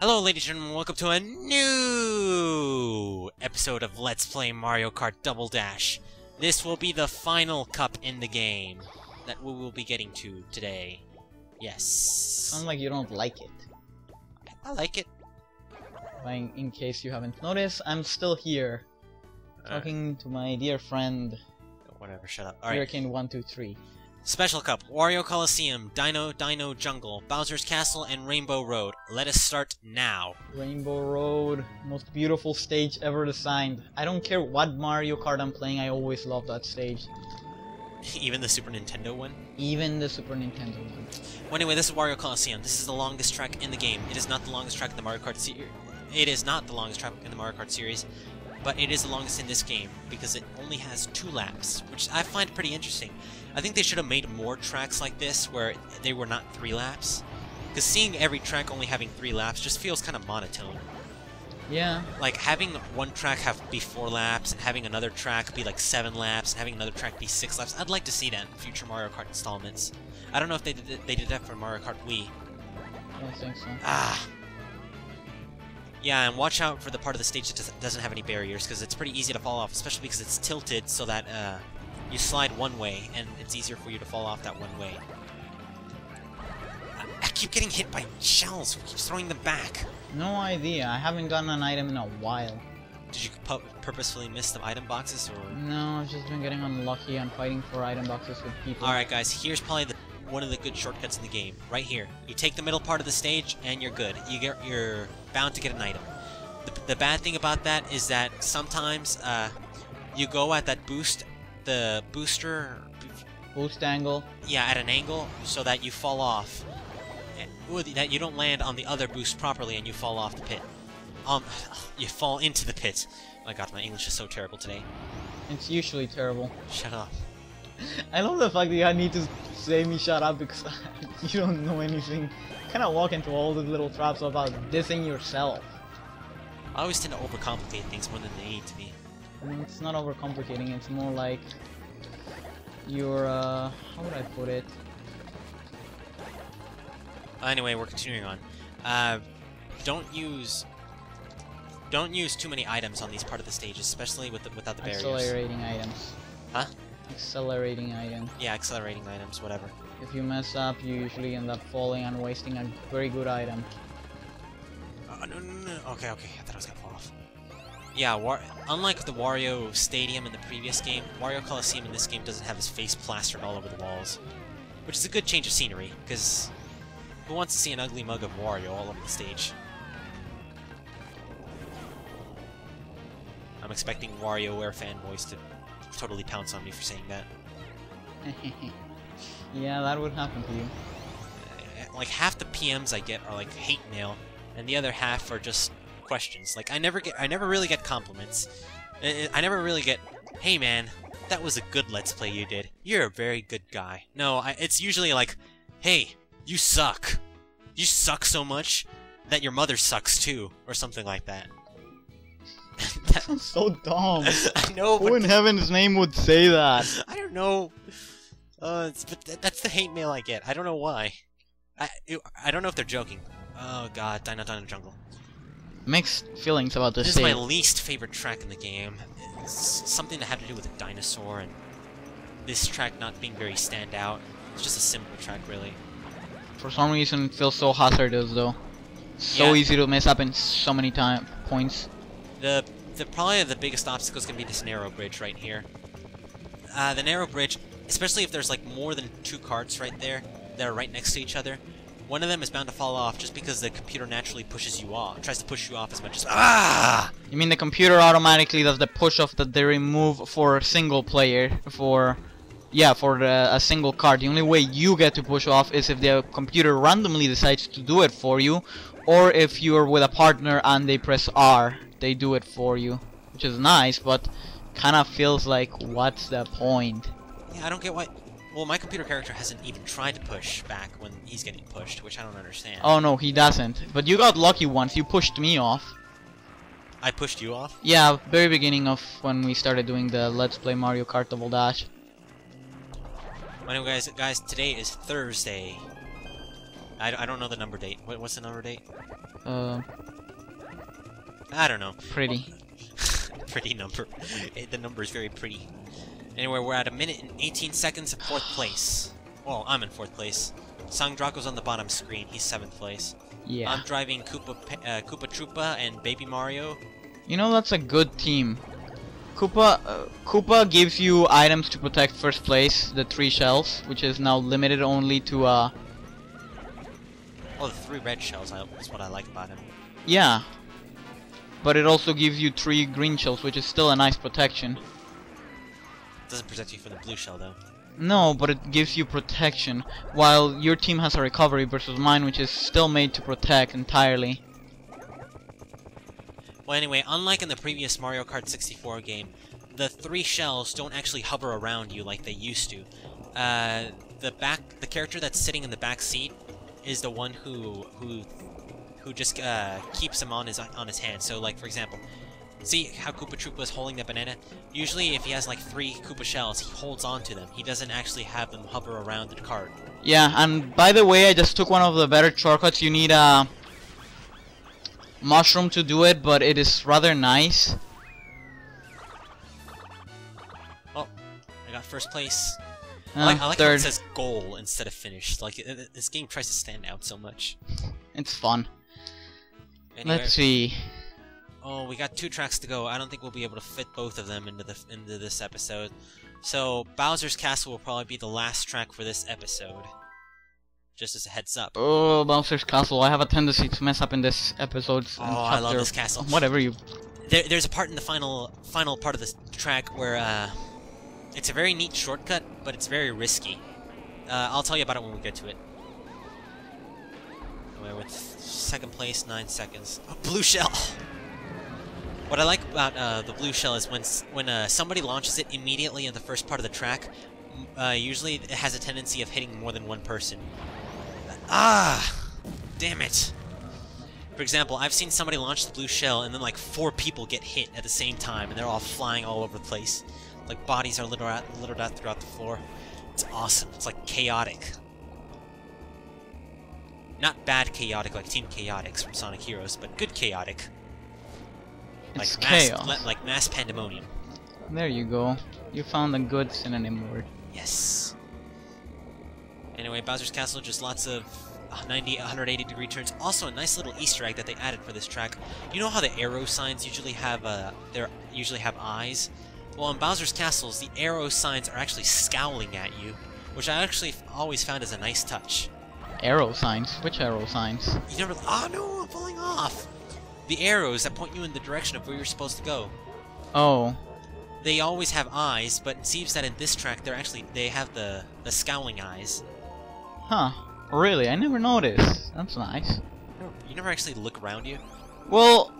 Hello ladies and gentlemen, welcome to a new episode of Let's Play Mario Kart Double Dash. This will be the final cup in the game that we will be getting to today. Yes. Sounds like you don't like it. I like it. In case you haven't noticed, I'm still here. Talking to my dear friend. Whatever, shut up. Alright. Hurricane 123. Special Cup, Wario Coliseum, Dino Jungle, Bowser's Castle, and Rainbow Road. Let us start now. Rainbow Road, most beautiful stage ever designed. I don't care what Mario Kart I'm playing, I always love that stage. Even the Super Nintendo one? Even the Super Nintendo one. Well, anyway, this is Wario Coliseum. This is the longest track in the game. It is not the longest track in the Mario Kart series. It is not the longest track in the Mario Kart series, but it is the longest in this game because it only has 2 laps, which I find pretty interesting. I think they should have made more tracks like this where they were not 3 laps, because seeing every track only having 3 laps just feels kind of monotone. Yeah. Like having one track be 4 laps and having another track be like 7 laps and having another track be 6 laps. I'd like to see that in future Mario Kart installments. I don't know if they did that for Mario Kart Wii. I don't think so. Ah. Yeah, and watch out for the part of the stage that doesn't have any barriers, because it's pretty easy to fall off, especially because it's tilted so that you slide one way, and it's easier for you to fall off that one way. I keep getting hit by shells. Who keeps throwing them back? No idea. I haven't gotten an item in a while. Did you purposefully miss the item boxes, or...? No, I've just been getting unlucky and fighting for item boxes with people. Alright guys, here's probably one of the good shortcuts in the game. Right here. You take the middle part of the stage, and you're good. You're bound to get an item. The bad thing about that is that sometimes you go at that boost, the booster... Boost angle? Yeah, at an angle, so that you fall off. That you don't land on the other boost properly and you fall off the pit. You fall into the pit. Oh my god, my English is so terrible today. It's usually terrible. Shut up. I love the fact that you need to say me shut up because you don't know anything. Kind of walk into all the little traps about dissing yourself. I always tend to overcomplicate things more than they need to be. It's not overcomplicating, it's more like you're, how would I put it? Anyway, we're continuing on. Don't use too many items on these part of the stages, especially without the barriers. Accelerating items. Huh? Accelerating item. Yeah, accelerating items, whatever. If you mess up, you usually end up falling and wasting a very good item. No. Okay, I thought I was gonna fall off. Yeah, unlike the Wario Stadium in the previous game, Wario Coliseum in this game doesn't have his face plastered all over the walls. Which is a good change of scenery, because who wants to see an ugly mug of Wario all over the stage? I'm expecting WarioWare fanboys to totally pounce on me for saying that. Yeah, that would happen to you. Like, half the PMs I get are like hate mail, and the other half are just questions. Like, I never really get compliments. I never really get, hey man, that was a good Let's Play you did. You're a very good guy. No, it's usually like, hey, you suck. You suck so much that your mother sucks too, or something like that. That sounds so dumb. I know, but who in heaven's name would say that? I don't know. But that's the hate mail I get. I don't know why. I don't know if they're joking. Oh god, Dino Jungle. Mixed feelings about this. This is my least favorite track in the game. It's something that had to do with a dinosaur, and this track not being very standout. It's just a simple track, really. For some reason, it feels so hazardous, though. So easy to mess up in so many points. Probably the biggest obstacle is going to be this narrow bridge right here. The narrow bridge, especially if there's like more than 2 carts right there that are right next to each other, one of them is bound to fall off just because the computer naturally pushes you off, tries to push you off as much as You mean the computer automatically does the push off that they remove for a single player, for a single card. The only way you get to push off is if the computer randomly decides to do it for you, or if you're with a partner and they press R, they do it for you, which is nice, but kind of feels like, what's the point? Yeah, I don't get why. Well, my computer character hasn't even tried to push back when he's getting pushed, which I don't understand. Oh no, he doesn't. But you got lucky once. You pushed me off. I pushed you off? Yeah, very beginning of when we started doing the Let's Play Mario Kart Double Dash. Anyway, guys, today is Thursday. I don't know the number date. What's the number date? I don't know. pretty. Pretty number. The number is very pretty. Anyway, we're at 1 minute and 18 seconds of 4th place. Well, I'm in 4th place. Song Draco's on the bottom screen. He's 7th place. Yeah. I'm driving Koopa Troopa and Baby Mario. You know, that's a good team. Koopa gives you items to protect 1st place, the 3 shells, which is now limited only to Oh, the 3 red shells is what I like about him. yeah. But it also gives you 3 green shells, which is still a nice protection. Doesn't protect you from the blue shell, though. No, but it gives you protection, while your team has a recovery versus mine, which is still made to protect entirely. Well, anyway, unlike in the previous Mario Kart 64 game, the 3 shells don't actually hover around you like they used to. The character that's sitting in the back seat is the one who just keeps him on his hand. So, like, for example, see how Koopa Troopa is holding the banana? Usually, if he has like 3 Koopa shells, he holds on to them. He doesn't actually have them hover around the cart. Yeah, and by the way, I just took one of the better shortcuts. You need a mushroom to do it, but it is rather nice. Oh, I got 1st place. I I like how third. it says goal instead of finish. Like, this game tries to stand out so much. It's fun. Anyway, Let's see. oh, we got 2 tracks to go. I don't think we'll be able to fit both of them into this episode. So, Bowser's Castle will probably be the last track for this episode. Just as a heads up. Oh, Bowser's Castle. I have a tendency to mess up in this episode. Oh, I love this castle. Whatever you... There's a part in the final part of this track where it's a very neat shortcut, but it's very risky. I'll tell you about it when we get to it. Anyway, with 2nd place, 9 seconds. Oh, blue shell! What I like about the blue shell is when somebody launches it immediately in the first part of the track, usually it has a tendency of hitting more than one person. Ah! Damn it! For example, I've seen somebody launch the blue shell and then like 4 people get hit at the same time and they're all flying all over the place. Like bodies are littered out throughout the floor. It's awesome. It's like chaotic. Not bad chaotic like Team Chaotix from Sonic Heroes, but good chaotic. It's Like chaos. like mass pandemonium. There you go. You found a good synonym word. Yes. Anyway, Bowser's Castle, just lots of 180 degree turns. Also, a nice little Easter egg that they added for this track. You know how the arrow signs usually have eyes? Well, in Bowser's Castles, the arrow signs are actually scowling at you, which I actually always found as a nice touch. Arrow signs? Which arrow signs? You never. Oh no, I'm falling off. The arrows that point you in the direction of where you're supposed to go. Oh. They always have eyes, but it seems that in this track they have the scowling eyes. Huh. Really? I never noticed. That's nice. You never actually look around you? Well,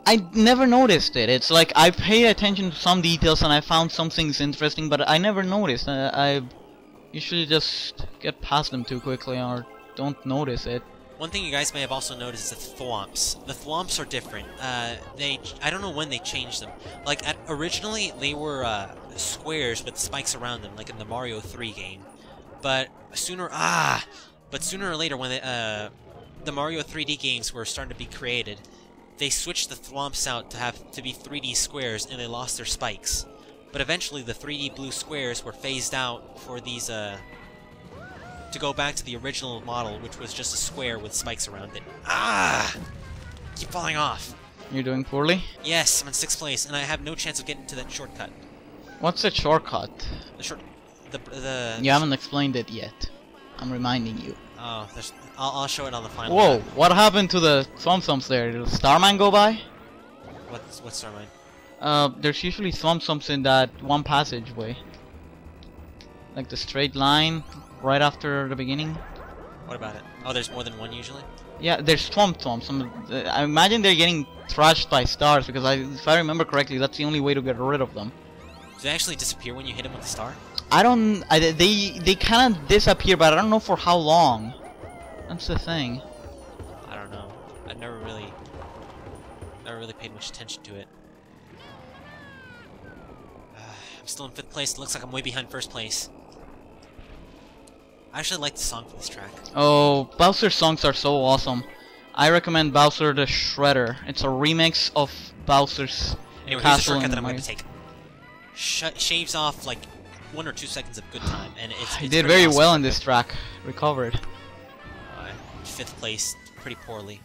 I never noticed it. It's like I pay attention to some details and I found some things interesting, but I never noticed. I usually just get past them too quickly or don't notice it. One thing you guys may have also noticed is the thwomps. The thwomps are different. I don't know when they changed them. Like, originally, they were squares with spikes around them, like in the Mario 3 game. But sooner or later, when the Mario 3D games were starting to be created, they switched the thwomps out to be 3D squares, and they lost their spikes. But eventually, the 3D blue squares were phased out for these to go back to the original model, which was just a square with spikes around it. Ah! Keep falling off. You're doing poorly? Yes, I'm in 6th place, and I have no chance of getting to that shortcut. What's a shortcut? The You haven't explained it yet. I'm reminding you. Oh, I'll show it on the final. Whoa, what happened to the Thwomp there? Did Starman go by? What's Starmine? There's usually Thwomp in that one passageway. Like the straight line right after the beginning. What about it? Oh, there's more than one usually? Yeah, there's Thwomps. I imagine they're getting thrashed by stars because if I remember correctly, that's the only way to get rid of them. Do they actually disappear when you hit them with a star? They kind of disappear, but I don't know for how long. That's the thing. I don't know. I've never really paid much attention to it. I'm still in 5th place. It looks like I'm way behind 1st place. I actually like the song for this track. Oh, Bowser's songs are so awesome. I recommend Bowser the Shredder. It's a remix of Bowser's Anyway, here's the Castle shortcut in that I'm Mario. going to take. Shaves off like 1 or 2 seconds of good time, and it's He it's did pretty very awesome. well in this track. Recovered. 5th place, pretty poorly.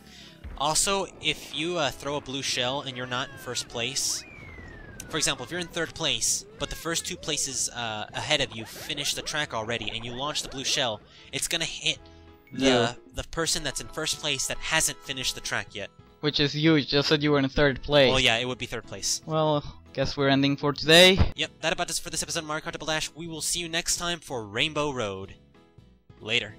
Also, if you throw a blue shell and you're not in 1st place, for example, if you're in 3rd place, but the first 2 places ahead of you finish the track already, and you launch the blue shell, it's gonna hit the person that's in 1st place that hasn't finished the track yet. Which is you just said you were in 3rd place. Well, yeah, it would be 3rd place. Well, guess we're ending for today. Yep, that about does for this episode of Mario Kart Double Dash. We will see you next time for Rainbow Road. Later.